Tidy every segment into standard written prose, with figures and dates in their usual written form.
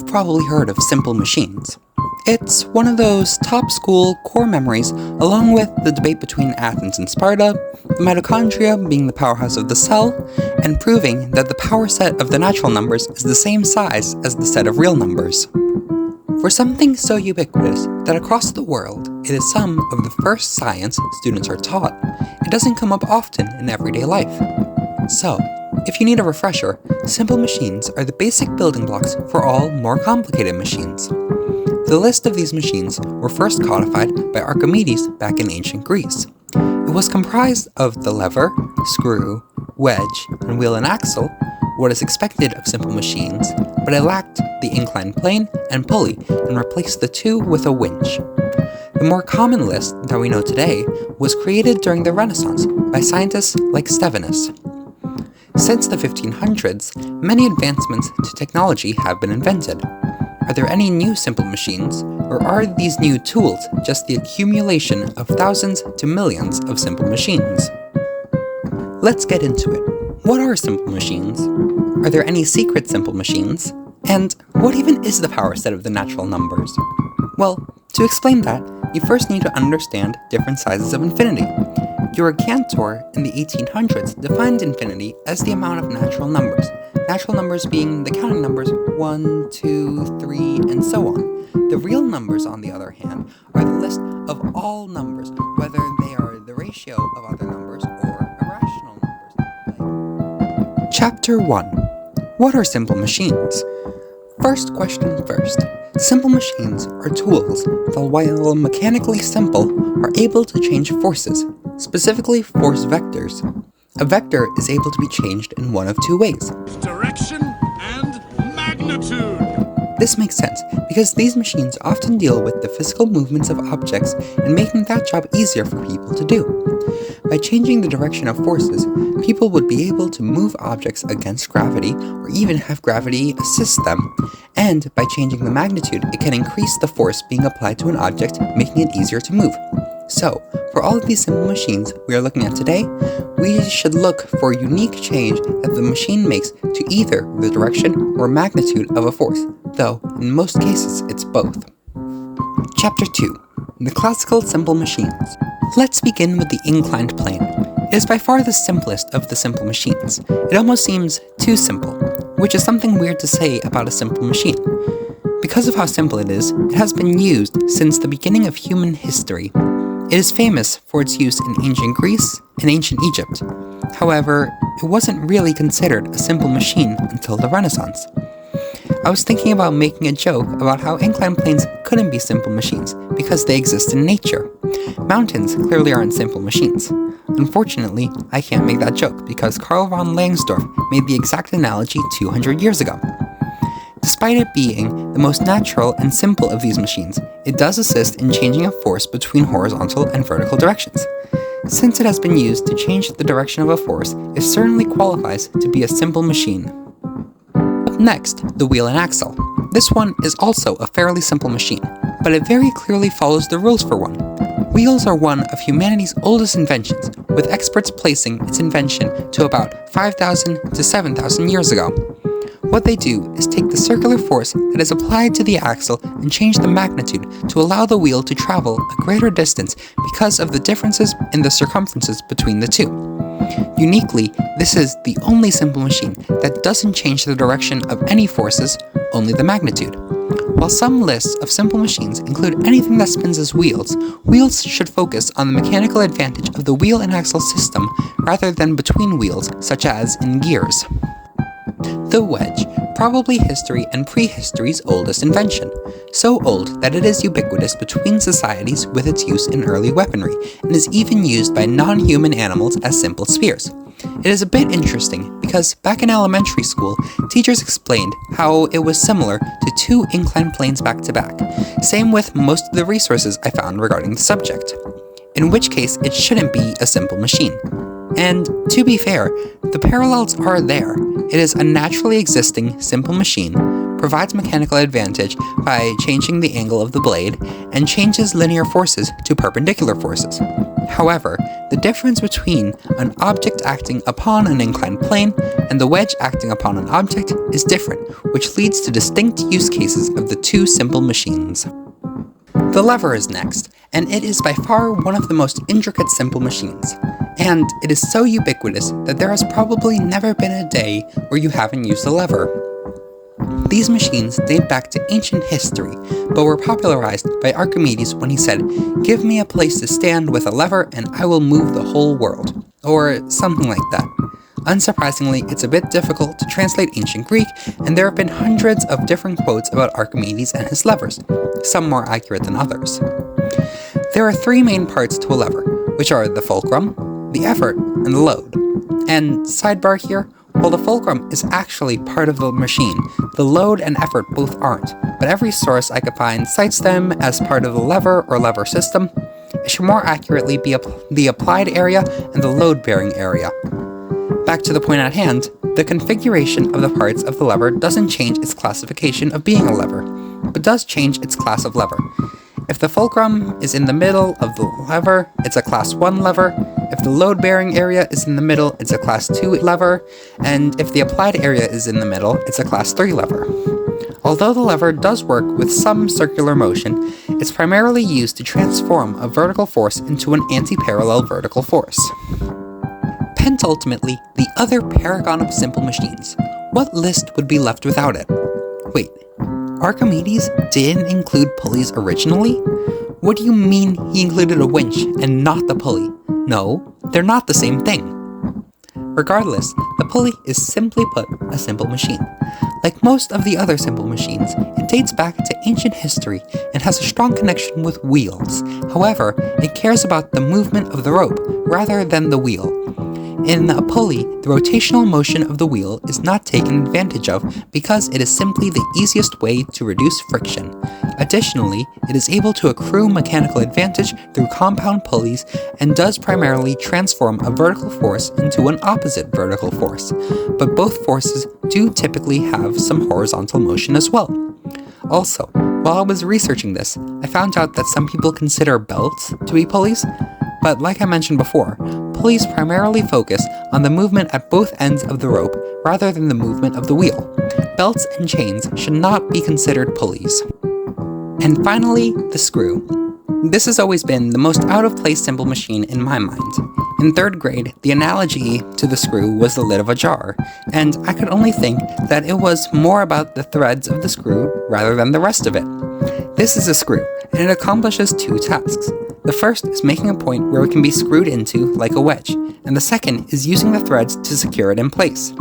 You've probably heard of Simple Machines. It's one of those top school core memories, along with the debate between Athens and Sparta, the mitochondria being the powerhouse of the cell, and proving that the power set of the natural numbers is the same size as the set of real numbers. For something so ubiquitous that across the world it is some of the first science students are taught, it doesn't come up often in everyday life. So, if you need a refresher, simple machines are the basic building blocks for all more complicated machines. The list of these machines were first codified by Archimedes back in ancient Greece. It was comprised of the lever, screw, wedge, and wheel and axle, what is expected of simple machines, but it lacked the inclined plane and pulley and replaced the two with a winch. The more common list that we know today was created during the Renaissance by scientists like Stevinus. Since the 1500s, many advancements to technology have been invented. Are there any new simple machines, or are these new tools just the accumulation of thousands to millions of simple machines? Let's get into it. What are simple machines? Are there any secret simple machines? And what even is the power set of the natural numbers? Well, to explain that, you first need to understand different sizes of infinity. Georg Cantor in the 1800s defined infinity as the amount of natural numbers being the counting numbers 1, 2, 3, and so on. The real numbers, on the other hand, are the list of all numbers, whether they are the ratio of other numbers or irrational numbers. Chapter 1. What are simple machines? First question first. Simple machines are tools that, while mechanically simple, are able to change forces, specifically force vectors. A vector is able to be changed in one of two ways: direction and magnitude. This makes sense because these machines often deal with the physical movements of objects and making that job easier for people to do. By changing the direction of forces, people would be able to move objects against gravity or even have gravity assist them. And by changing the magnitude, it can increase the force being applied to an object, making it easier to move. So, for all of these simple machines we are looking at today, we should look for a unique change that the machine makes to either the direction or magnitude of a force, though in most cases it's both. Chapter 2. The classical simple machines. Let's begin with the inclined plane. It is by far the simplest of the simple machines. It almost seems too simple, which is something weird to say about a simple machine. Because of how simple it is, it has been used since the beginning of human history. It is famous for its use in ancient Greece and ancient Egypt. However, it wasn't really considered a simple machine until the Renaissance. I was thinking about making a joke about how inclined planes couldn't be simple machines because they exist in nature. Mountains clearly aren't simple machines. Unfortunately, I can't make that joke because Karl von Langsdorff made the exact analogy 200 years ago. Despite it being the most natural and simple of these machines, it does assist in changing a force between horizontal and vertical directions. Since it has been used to change the direction of a force, it certainly qualifies to be a simple machine. Up next, the wheel and axle. This one is also a fairly simple machine, but it very clearly follows the rules for one. Wheels are one of humanity's oldest inventions, with experts placing its invention to about 5,000 to 7,000 years ago. What they do is take the circular force that is applied to the axle and change the magnitude to allow the wheel to travel a greater distance because of the differences in the circumferences between the two. Uniquely, this is the only simple machine that doesn't change the direction of any forces, only the magnitude. While some lists of simple machines include anything that spins as wheels, wheels should focus on the mechanical advantage of the wheel and axle system rather than between wheels, such as in gears. The wedge, probably history and prehistory's oldest invention, so old that it is ubiquitous between societies with its use in early weaponry, and is even used by non-human animals as simple spears. It is a bit interesting because back in elementary school, teachers explained how it was similar to two inclined planes back to back, same with most of the resources I found regarding the subject, in which case it shouldn't be a simple machine. And to be fair, the parallels are there. It is a naturally existing simple machine, provides mechanical advantage by changing the angle of the blade, and changes linear forces to perpendicular forces. However, the difference between an object acting upon an inclined plane and the wedge acting upon an object is different, which leads to distinct use cases of the two simple machines. The lever is next, and it is by far one of the most intricate simple machines. And it is so ubiquitous that there has probably never been a day where you haven't used a lever. These machines date back to ancient history, but were popularized by Archimedes when he said, "Give me a place to stand with a lever and I will move the whole world," or something like that. Unsurprisingly, it's a bit difficult to translate ancient Greek, and there have been hundreds of different quotes about Archimedes and his levers, some more accurate than others. There are three main parts to a lever, which are the fulcrum, the effort, and the load. And sidebar here, while the fulcrum is actually part of the machine, the load and effort both aren't, but every source I could find cites them as part of the lever or lever system. It should more accurately be the applied area and the load-bearing area. Back to the point at hand, the configuration of the parts of the lever doesn't change its classification of being a lever, but does change its class of lever. If the fulcrum is in the middle of the lever, it's a class 1 lever. If the load-bearing area is in the middle, it's a class 2 lever. And if the applied area is in the middle, it's a class 3 lever. Although the lever does work with some circular motion, it's primarily used to transform a vertical force into an anti-parallel vertical force. Pentultimately, the other paragon of simple machines. What list would be left without it? Wait, Archimedes didn't include pulleys originally? What do you mean he included a winch and not the pulley? No, they're not the same thing. Regardless, the pulley is simply put a simple machine. Like most of the other simple machines, it dates back to ancient history and has a strong connection with wheels. However, it cares about the movement of the rope rather than the wheel. In a pulley, the rotational motion of the wheel is not taken advantage of because it is simply the easiest way to reduce friction. Additionally, it is able to accrue mechanical advantage through compound pulleys and does primarily transform a vertical force into an opposite vertical force, but both forces do typically have some horizontal motion as well. Also, while I was researching this, I found out that some people consider belts to be pulleys, but like I mentioned before, pulleys primarily focus on the movement at both ends of the rope rather than the movement of the wheel. Belts and chains should not be considered pulleys. And finally, the screw. This has always been the most out-of-place simple machine in my mind. In 3rd grade, the analogy to the screw was the lid of a jar, and I could only think that it was more about the threads of the screw rather than the rest of it. This is a screw, and it accomplishes two tasks. The first is making a point where it can be screwed into like a wedge, and the second is using the threads to secure it in place.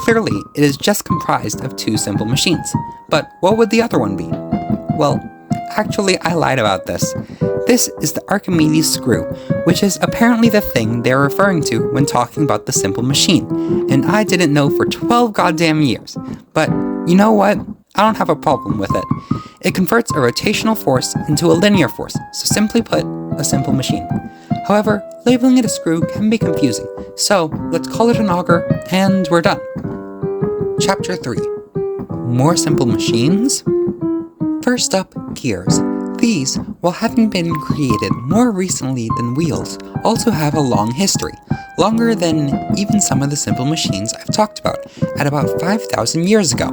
Clearly, it is just comprised of two simple machines, but what would the other one be? Well, actually I lied about this. This is the Archimedes screw, which is apparently the thing they're referring to when talking about the simple machine, and I didn't know for 12 goddamn years. But you know what? I don't have a problem with it. It converts a rotational force into a linear force, so simply put, a simple machine. However, labeling it a screw can be confusing, so let's call it an auger, and we're done. Chapter 3. More simple machines? First up, gears. These, while having been created more recently than wheels, also have a long history, longer than even some of the simple machines I've talked about, at about 5,000 years ago.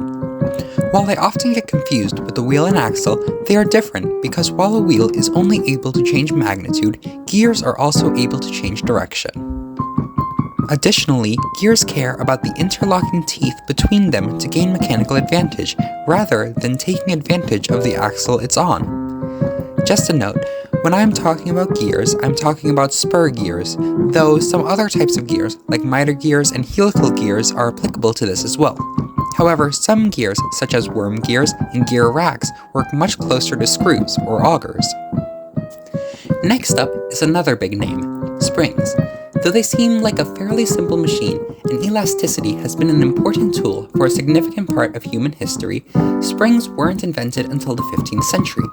While they often get confused with the wheel and axle, they are different because while a wheel is only able to change magnitude, gears are also able to change direction. Additionally, gears care about the interlocking teeth between them to gain mechanical advantage, rather than taking advantage of the axle it's on. Just a note, when I'm talking about gears, I'm talking about spur gears, though some other types of gears, like miter gears and helical gears, are applicable to this as well. However, some gears, such as worm gears and gear racks, work much closer to screws, or augers. Next up is another big name, springs. Though they seem like a fairly simple machine, and elasticity has been an important tool for a significant part of human history, springs weren't invented until the 15th century.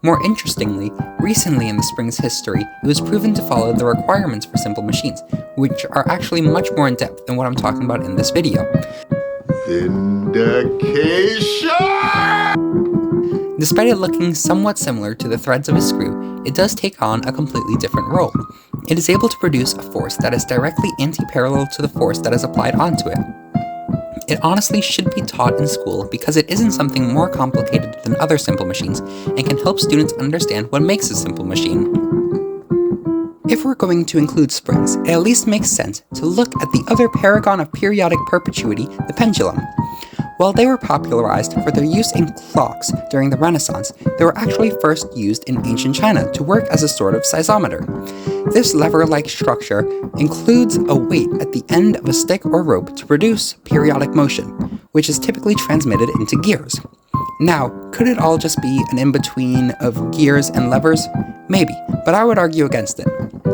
More interestingly, recently in the spring's history, it was proven to follow the requirements for simple machines, which are actually much more in depth than what I'm talking about in this video. Vindication! Despite it looking somewhat similar to the threads of a screw, it does take on a completely different role. It is able to produce a force that is directly anti-parallel to the force that is applied onto it. It honestly should be taught in school because it isn't something more complicated than other simple machines and can help students understand what makes a simple machine. If we're going to include springs, it at least makes sense to look at the other paragon of periodic perpetuity, the pendulum. While they were popularized for their use in clocks during the Renaissance, they were actually first used in ancient China to work as a sort of seismometer. This lever-like structure includes a weight at the end of a stick or rope to produce periodic motion, which is typically transmitted into gears. Now, could it all just be an in-between of gears and levers? Maybe, but I would argue against it.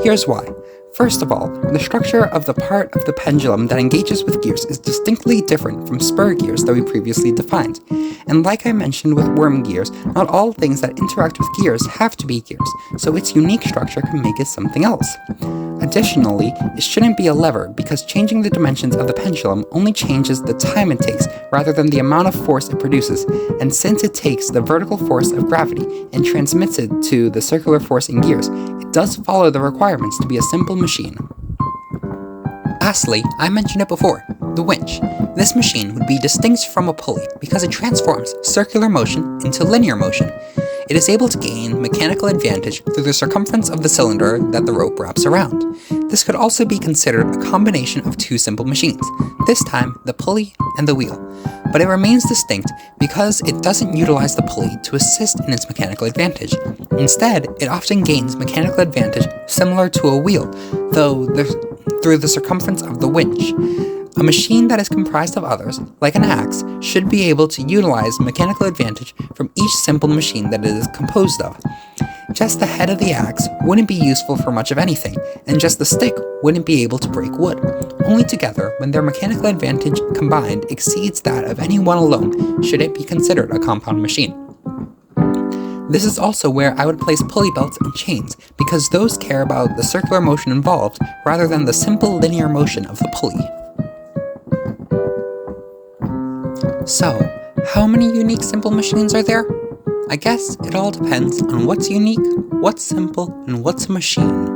Here's why. First of all, the structure of the part of the pendulum that engages with gears is distinctly different from spur gears that we previously defined. And like I mentioned with worm gears, not all things that interact with gears have to be gears, so its unique structure can make it something else. Additionally, it shouldn't be a lever because changing the dimensions of the pendulum only changes the time it takes rather than the amount of force it produces, and since it takes the vertical force of gravity and transmits it to the circular force in gears, it does follow the requirements to be a simple machine. Lastly, I mentioned it before, the winch. This machine would be distinct from a pulley because it transforms circular motion into linear motion. It is able to gain mechanical advantage through the circumference of the cylinder that the rope wraps around. This could also be considered a combination of two simple machines, this time the pulley and the wheel. But it remains distinct because it doesn't utilize the pulley to assist in its mechanical advantage. Instead, it often gains mechanical advantage similar to a wheel, though through the circumference of the winch. A machine that is comprised of others, like an axe, should be able to utilize mechanical advantage from each simple machine that it is composed of. Just the head of the axe wouldn't be useful for much of anything, and just the stick wouldn't be able to break wood. Only together, when their mechanical advantage combined exceeds that of any one alone, should it be considered a compound machine. This is also where I would place pulley belts and chains, because those care about the circular motion involved rather than the simple linear motion of the pulley. So, how many unique simple machines are there? I guess it all depends on what's unique, what's simple, and what's a machine.